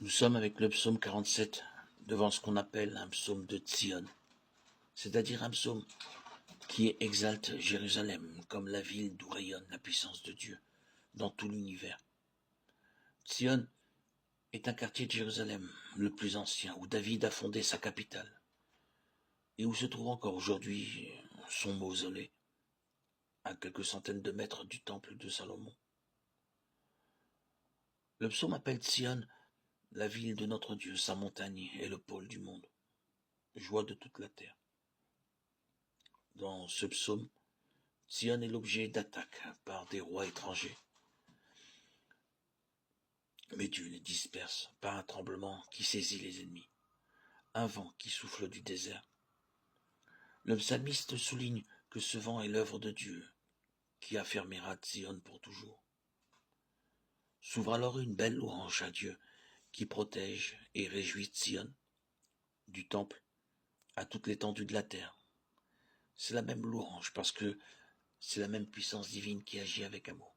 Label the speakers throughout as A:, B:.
A: Nous sommes avec le psaume 47 devant ce qu'on appelle un psaume de Tzion, c'est-à-dire un psaume qui exalte Jérusalem comme la ville d'où rayonne la puissance de Dieu dans tout l'univers. Tzion est un quartier de Jérusalem, le plus ancien, où David a fondé sa capitale et où se trouve encore aujourd'hui son mausolée, à quelques centaines de mètres du temple de Salomon. Le psaume appelle Tzion la ville de notre Dieu, sa montagne et le pôle du monde, joie de toute la terre. Dans ce psaume, Tzion est l'objet d'attaques par des rois étrangers. Mais Dieu les disperse par un tremblement qui saisit les ennemis, un vent qui souffle du désert. Le psalmiste souligne que ce vent est l'œuvre de Dieu, qui affermira Tzion pour toujours. S'ouvre alors une belle louange à Dieu, qui protège et réjouit Tzion, du temple à toute l'étendue de la terre. C'est la même louange parce que c'est la même puissance divine qui agit avec amour.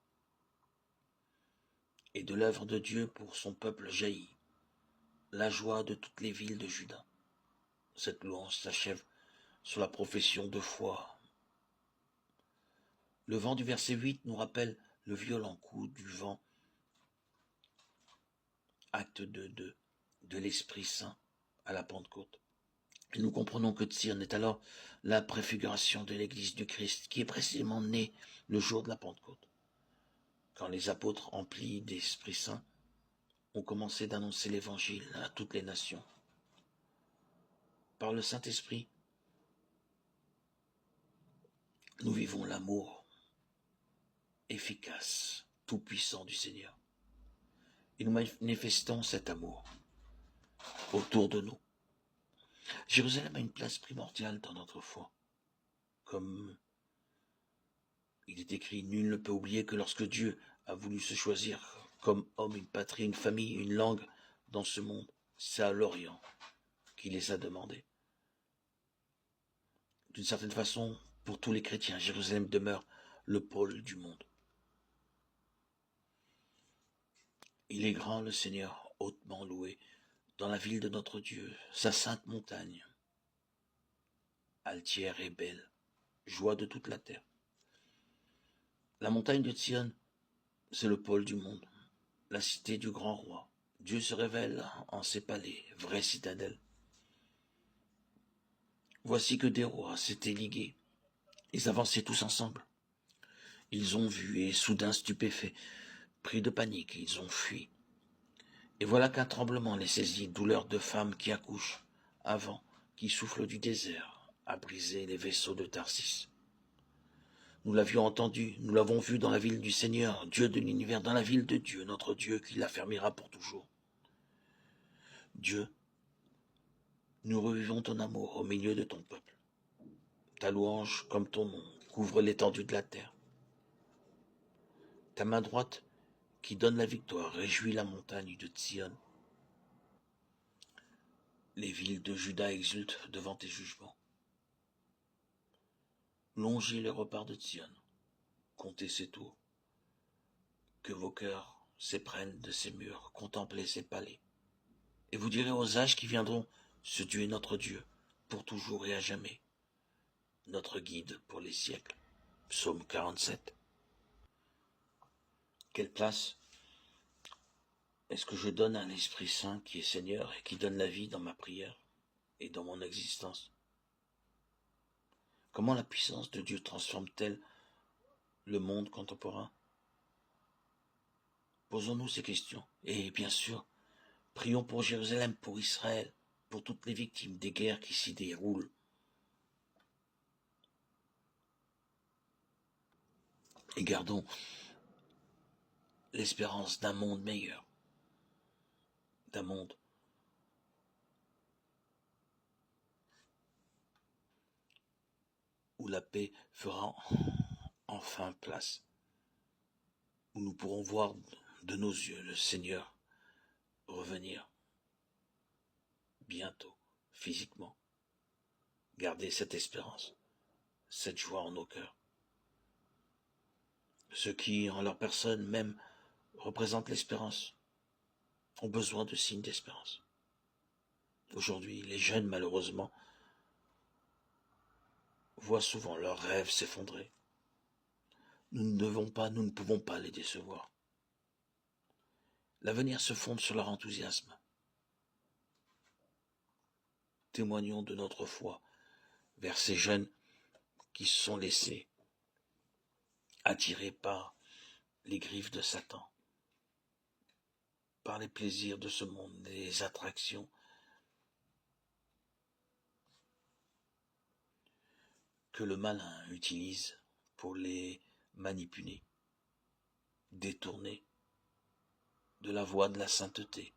A: Et de l'œuvre de Dieu pour son peuple jaillit la joie de toutes les villes de Juda. Cette louange s'achève sur la profession de foi. Le vent du verset 8 nous rappelle le violent coup du vent, acte de l'Esprit Saint à la Pentecôte. Et nous comprenons que Tzion est alors la préfiguration de l'Église du Christ, qui est précisément née le jour de la Pentecôte, quand les apôtres emplis d'Esprit Saint ont commencé d'annoncer l'Évangile à toutes les nations. Par le Saint-Esprit, nous vivons l'amour efficace, tout-puissant du Seigneur. Et nous manifestons cet amour autour de nous. Jérusalem a une place primordiale dans notre foi. Comme il est écrit, nul ne peut oublier que lorsque Dieu a voulu se choisir comme homme, une patrie, une famille, une langue dans ce monde, c'est à l'Orient qu'il les a demandés. D'une certaine façon, pour tous les chrétiens, Jérusalem demeure le pôle du monde. Il est grand, le Seigneur, hautement loué, dans la ville de notre Dieu, sa sainte montagne, altière et belle, joie de toute la terre. La montagne de Tzion, c'est le pôle du monde, la cité du grand roi. Dieu se révèle en ses palais, vraie citadelle. Voici que des rois s'étaient ligués. Ils avançaient tous ensemble. Ils ont vu et, soudain stupéfaits, pris de panique, ils ont fui. Et voilà qu'un tremblement les saisit, douleur de femmes qui accouchent, un vent qui souffle du désert, a brisé les vaisseaux de Tarsis. Nous l'avions entendu, nous l'avons vu dans la ville du Seigneur, Dieu de l'univers, dans la ville de Dieu, notre Dieu qui l'affermira pour toujours. Dieu, nous revivons ton amour au milieu de ton peuple. Ta louange, comme ton nom, couvre l'étendue de la terre. Ta main droite, qui donne la victoire, réjouit la montagne de Tzion. Les villes de Juda exultent devant tes jugements. Longez les reparts de Tzion, comptez ses tours. Que vos cœurs s'éprennent de ses murs, contemplez ses palais. Et vous direz aux âges qui viendront, ce Dieu est notre Dieu, pour toujours et à jamais, notre guide pour les siècles. Psaume 47. Quelle place est-ce que je donne à l'Esprit Saint qui est Seigneur et qui donne la vie dans ma prière et dans mon existence? Comment la puissance de Dieu transforme-t-elle le monde contemporain? Posons-nous ces questions. Et bien sûr, prions pour Jérusalem, pour Israël, pour toutes les victimes des guerres qui s'y déroulent. Et gardons l'espérance d'un monde meilleur, d'un monde où la paix fera enfin place, où nous pourrons voir de nos yeux le Seigneur revenir bientôt, physiquement. Gardez cette espérance, cette joie en nos cœurs. Ceux qui, en leur personne même, représentent l'espérance, ont besoin de signes d'espérance. Aujourd'hui, les jeunes, malheureusement, voient souvent leurs rêves s'effondrer. Nous ne pouvons pas les décevoir. L'avenir se fonde sur leur enthousiasme. Témoignons de notre foi vers ces jeunes qui se sont laissés attirer par les griffes de Satan, par les plaisirs de ce monde, les attractions que le malin utilise pour les manipuler, détourner de la voie de la sainteté,